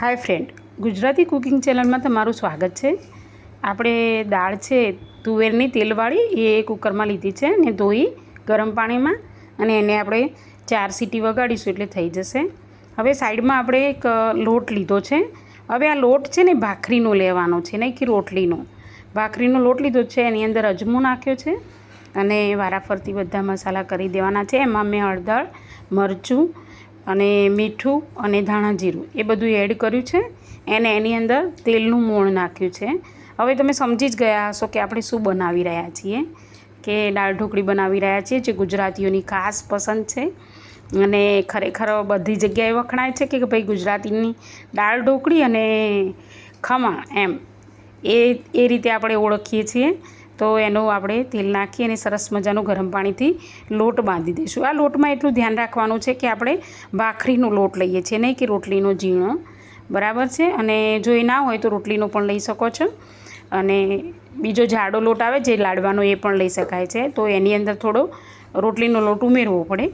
હાય friend, Gujarati cooking ચેનલમાં તમારું સ્વાગત છે. આપણે દાળ છે તુવેરની તેલવાળી એ કુકરમાં લીધી છે ને ધોઈ ગરમ પાણીમાં, અને એને આપણે 4 સીટી વગાડીશું એટલે થઈ જશે. હવે સાઈડમાં આપણે એક લોટ લીધો છે. હવે આ લોટ છે ને ભાખરીનો લેવાનો છે, નહીં કે રોટલીનો. ભાખરીનો લોટ લીધો છે, એની અંદર અજમો નાખ્યો છે અને વારાફરતી બધા મસાલા કરી દેવાના છે. એમાં મેં હળદર, મરચું અને મીઠું અને ધાણા જીરું એ બધું એડ કર્યું છે. એને એની અંદર તેલનું મોણ નાખ્યું છે. હવે તમે સમજી જ ગયા હશો કે આપણે શું બનાવી રહ્યા છીએ, કે દાળ ઢોકળી બનાવી રહ્યા છીએ, જે ગુજરાતીઓની ખાસ પસંદ છે અને ખરેખર બધી જગ્યાએ વખણાય છે કે ભાઈ ગુજરાતીની દાળ ઢોકળી અને ખમણ એમ એ રીતે આપણે ઓળખીએ છીએ. તો એનું આપણે તેલ નાખી અને સરસ મજાનું ગરમ પાણીથી લોટ બાંધી દઈશું. આ લોટમાં એટલું ધ્યાન રાખવાનું છે કે આપણે ભાખરીનો લોટ લઈએ છીએ, નહીં કે રોટલીનો ઝીણો, બરાબર છે. અને જો એ ના હોય તો રોટલીનો પણ લઈ શકો છો, અને બીજો જાડો લોટ આવે જે લાડવાનો એ પણ લઈ શકાય છે. તો એની અંદર થોડો રોટલીનો લોટ ઉમેરવો પડે.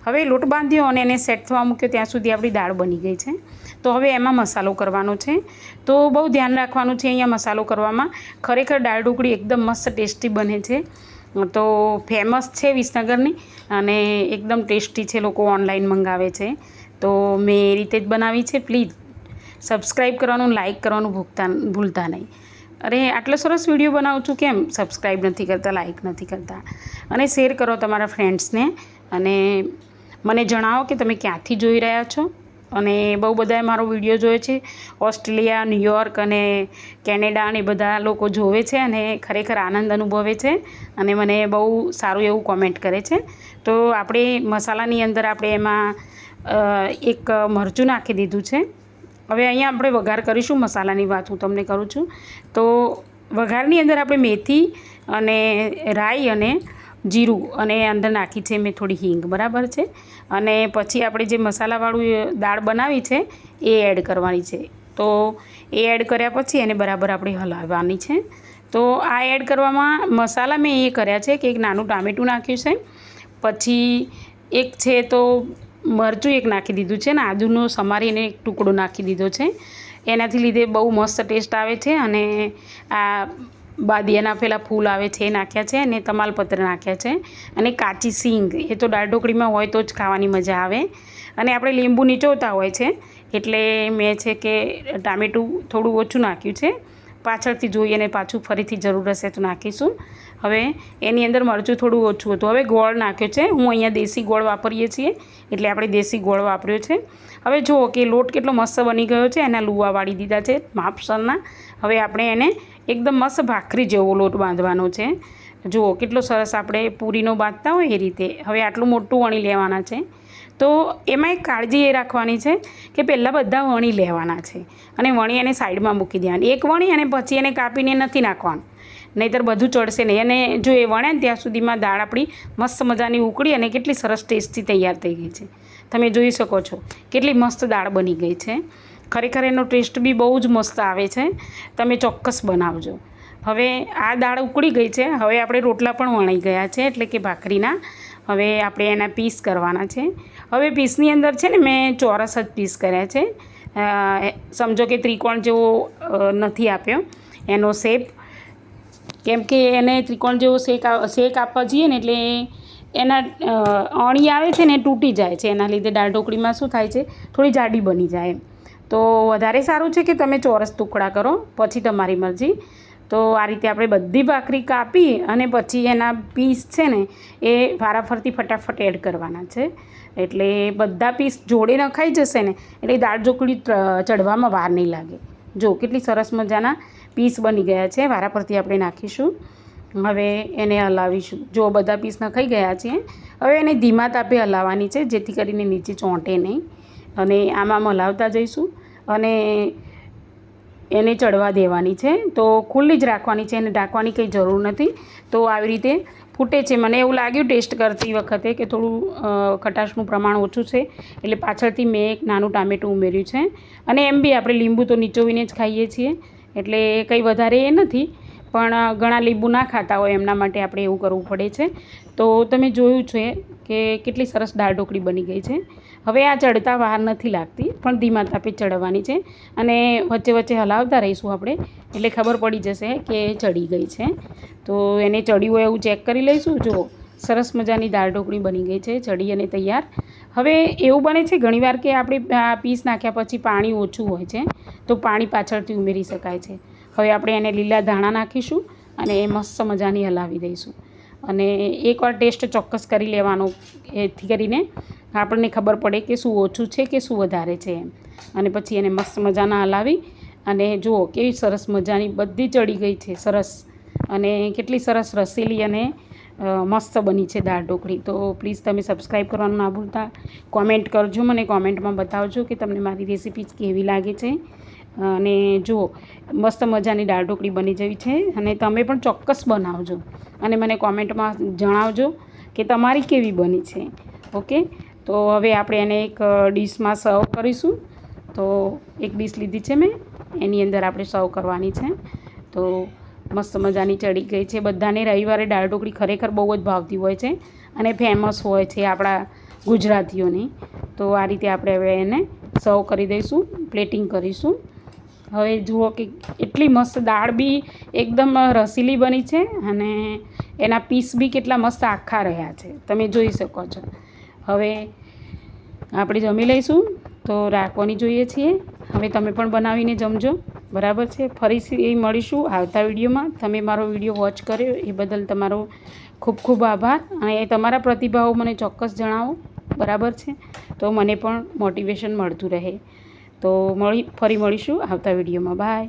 હવે લોટ બાંધ્યો અને એને સેટ થવા મૂક્યો ત્યાં સુધી આપણી દાળ બની ગઈ છે. તો હવે એમાં મસાલો કરવાનો છે. તો બહુ ધ્યાન રાખવાનું છે અહીંયા મસાલો કરવામાં. ખરેખર દાળ ઢોકળી એકદમ મસ્ત ટેસ્ટી બને છે. તો ફેમસ છે વિસનગરની અને એકદમ ટેસ્ટી છે, લોકો ઓનલાઈન મંગાવે છે. તો મેં એ રીતે જ બનાવી છે. પ્લીઝ સબસ્ક્રાઈબ કરવાનું, લાઇક કરવાનું ભૂલતા નહીં. અરે આટલો સરસ વિડીયો બનાવું છું, કેમ સબસ્ક્રાઈબ નથી કરતા, લાઇક નથી કરતા? અને શેર કરો તમારા ફ્રેન્ડ્સને, અને મને જણાવો કે તમે ક્યાંથી જોઈ રહ્યા છો. અને બહુ બધાએ મારો વિડીયો જોયો છે, ઓસ્ટ્રેલિયા, ન્યૂયોર્ક અને કેનેડા અને બધા લોકો જોવે છે અને ખરેખર આનંદ અનુભવે છે અને મને બહુ સારું એવું કોમેન્ટ કરે છે. તો આપણે મસાલાની અંદર આપણે એમાં એક મરચું નાખી દીધું છે. હવે અહીંયા આપણે વઘાર કરીશું. મસાલાની વાત હું તમને કરું છું. તો વઘારની અંદર આપણે મેથી અને રાઈ અને જીરું અને અંદર નાખી છે મેં થોડી હિંગ, બરાબર છે. અને પછી આપણે જે મસાલાવાળું દાળ બનાવી છે એ એડ કરવાની છે. તો એ એડ કર્યા પછી એને બરાબર આપણે હલાવવાની છે. તો આ એડ કરવામાં મસાલા મેં એ કર્યા છે કે એક નાનું ટામેટું નાખ્યું છે, પછી એક છે તો મરચું એક નાખી દીધું છે ને આદુનો સમારીને એક ટુકડો નાખી દીધો છે. એનાથી લીધે બહુ મસ્ત ટેસ્ટ આવે છે. અને આ બાદિયાના પેલા ફૂલ આવે છે એ નાખ્યા છે, અને તમાલપત્ર નાખ્યા છે, અને કાચી સિંગ એ તો દાળ ઢોકળીમાં હોય તો જ ખાવાની મજા આવે. અને આપણે લીંબુ નીચોવતા હોય છે એટલે મેં છે કે ટામેટું થોડું ઓછું નાખ્યું છે. પાછળથી જોઈએ અને પાછું ફરીથી જરૂર હશે તો નાખીશું. હવે એની અંદર મરચું થોડું ઓછું હતું. હવે ગોળ નાખ્યો છે. હું અહીંયા દેશી ગોળ વાપરીએ છીએ એટલે આપણે દેશી ગોળ વાપર્યો છે. હવે જુઓ કે લોટ કેટલો મસ્ત બની ગયો છે. એના લુવા વાળી દીધા છે માપસરના. હવે આપણે એને એકદમ મસ્ત ભાખરી જેવો લોટ બાંધવાનો છે. જુઓ કેટલો સરસ આપણે પૂરીનો બાંધતા હોય એ રીતે. હવે આટલું મોટું વણી લેવાના છે. તો એમાં એક કાળજી એ રાખવાની છે કે પહેલાં બધા વણી લેવાના છે અને વણી એને સાઈડમાં મૂકી દેવાની. એક વણી અને પછી એને કાપીને નથી નાખવાનું, નહીંતર બધું ચડશે નહીં. અને જો એ વણે ને ત્યાં સુધીમાં દાળ આપણી મસ્ત મજાની ઉકળી અને કેટલી સરસ ટેસ્ટથી તૈયાર થઈ ગઈ છે. તમે જોઈ શકો છો કેટલી મસ્ત દાળ બની ગઈ છે. ખરેખર એનો ટેસ્ટ બી બહુ જ મસ્ત આવે છે. તમે ચોક્કસ બનાવજો. હવે આ દાળ ઉકળી ગઈ છે. હવે આપણે રોટલા પણ વણાઈ ગયા છે, એટલે કે ભાખરીના. હવે આપણે એના પીસ કરવાના છે. હવે પીસની અંદર છે ને મેં ચોરસ જ પીસ કર્યા છે. સમજો કે ત્રિકોણ જેવો નથી આપ્યો એનો શેપ, કેમ કે એને ત્રિકોણ જેવો શેક આપવા જઈએ ને એટલે એના અણી આવે છે ને એ તૂટી જાય છે. એના લીધે દાળ ઢોકળીમાં શું થાય છે, થોડી જાડી બની જાય. તો વધારે સારું છે કે તમે ચોરસ ટુકડા કરો, પછી તમારી મરજી. તો આ રીતે આપણે બધી ભાખરી કાપી અને પછી એના પીસ છે ને એ વારાફરતી ફટાફટ એડ કરવાના છે. એટલે બધા પીસ જોડે નખાઈ જશે ને એટલે દાળ ઢોકળી ચડવામાં વાર નહીં લાગે. જો કેટલી સરસ મજાના પીસ બની ગયા છે. વારાફરતી આપણે નાખીશું. હવે એને હલાવીશું. જો બધા પીસ નખાઈ ગયા છે. હવે એને ધીમા તાપે હલાવવાની છે, જેથી કરીને નીચે ચોંટે નહીં. અને આમાં હલાવતા જઈશું અને એને ચડવા દેવાની છે. તો ખુલ્લી જ રાખવાની છે, એને ઢાંકવાની કંઈ જરૂર નથી. તો આવી રીતે ફૂટે છે. મને એવું લાગ્યું ટેસ્ટ કરતી વખતે કે થોડું ખટાશનું પ્રમાણ ઓછું છે, એટલે પાછળથી મેં એક નાનું ટામેટું ઉમેર્યું છે. અને એમ બી આપણે લીંબુ તો નીચોવીને જ ખાઈએ છીએ એટલે કંઈ વધારે એ નથી, પણ ઘણા લીંબુ ના ખાતા હોય એમના માટે આપણે એવું કરવું પડે છે. તો તમે જોયું છે કે કેટલી સરસ દાળ ઢોકળી બની ગઈ છે. હવે આ ચડતા વાર નથી લાગતી, પણ ધીમા તાપે ચડવાની છે અને વચ્ચે વચ્ચે હલાવતા રહીશું આપણે, એટલે ખબર પડી જશે કે ચડી ગઈ છે. તો એને ચડ્યું હોય એવું ચેક કરી લઈશું. જુઓ, સરસ મજાની દાળ ઢોકળી બની ગઈ છે, ચડી અને તૈયાર. હવે એવું બને છે ઘણીવાર કે આપણે આ પીસ નાખ્યા પછી પાણી ઓછું હોય છે, તો પાણી પાછળથી ઉમેરી શકાય છે. હવે આપણે એને લીલા ધાણા નાખીશું અને મસ્ત મજાની હલાવી દઈશું. અને એકવાર ટેસ્ટ ચોક્કસ કરી લેવાનો, એથી કરીને આપણને ખબર પડે કે શું ઓછું છે કે શું વધારે છે એમ. અને પછી એને મસ્ત મજાના હલાવી અને જુઓ કેવી સરસ મજાની બધી ચડી ગઈ છે, સરસ. અને કેટલી સરસ રસીલી અને મસ્ત બની છે દાળ ઢોકળી. તો પ્લીઝ તમે સબસ્ક્રાઈબ કરવાનું ના ભૂલતા. કોમેન્ટ કરજો, મને કોમેન્ટમાં બતાવજો કે તમને મારી રેસીપી કેવી લાગે છે. અને જુઓ, મસ્ત મજાની દાળ ઢોકળી બની જવી છે અને તમે પણ ચોક્કસ બનાવજો અને મને કોમેન્ટમાં જણાવજો કે તમારી કેવી બની છે. ઓકે, તો હવે આપણે એને એક ડીશમાં સર્વ કરીશું. તો એક ડીશ લીધી છે મેં, એની અંદર આપણે સર્વ કરવાની છે. તો મસ્ત મજાની ચડી ગઈ છે. બધાને રવિવારે દાળ ઢોકળી ખરેખર બહુ જ ભાવતી હોય છે અને ફેમસ હોય છે આપણા ગુજરાતીઓની. તો આ રીતે આપણે હવે એને સર્વ કરી દઈશું, પ્લેટિંગ કરીશું. હવે જુઓ કે એટલી મસ્ત દાળ બી એકદમ રસીલી બની છે અને એના પીસ બી કેટલા મસ્ત આખા રહ્યા છે, તમે જોઈ શકો છો. હવે આપણે જમી લઈશું, તો રાખવાની જોઈએ છીએ. હવે તમે પણ બનાવીને જમજો, બરાબર છે. ફરીથી મળીશું આવતા વિડીયોમાં. તમે મારો વિડીયો વોચ કર્યો એ બદલ તમારો ખૂબ ખૂબ આભાર. અને તમારા પ્રતિભાવો મને ચોક્કસ જણાવો, બરાબર છે. તો મને પણ મોટિવેશન મળતું રહે. તો ફરી મળીશું આવતા વિડીયોમાં. બાય.